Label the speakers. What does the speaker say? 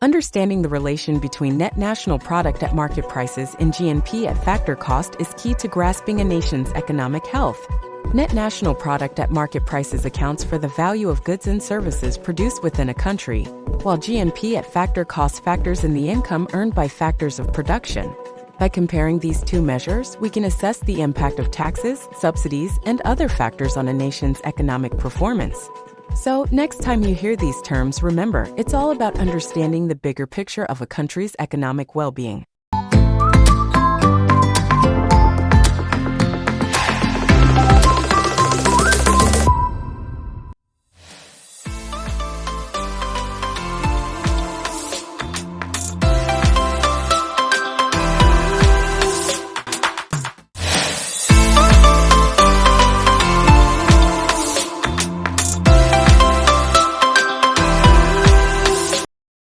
Speaker 1: Understanding the relation between net national product at market prices and GNP at factor cost is key to grasping a nation's economic health. Net national product at market prices accounts for the value of goods and services produced within a country, while GNP at factor cost factors in the income earned by factors of production. By comparing these two measures, we can assess the impact of taxes, subsidies, and other factors on a nation's economic performance. So, next time you hear these terms, remember, it's all about understanding the bigger picture of a country's economic well-being.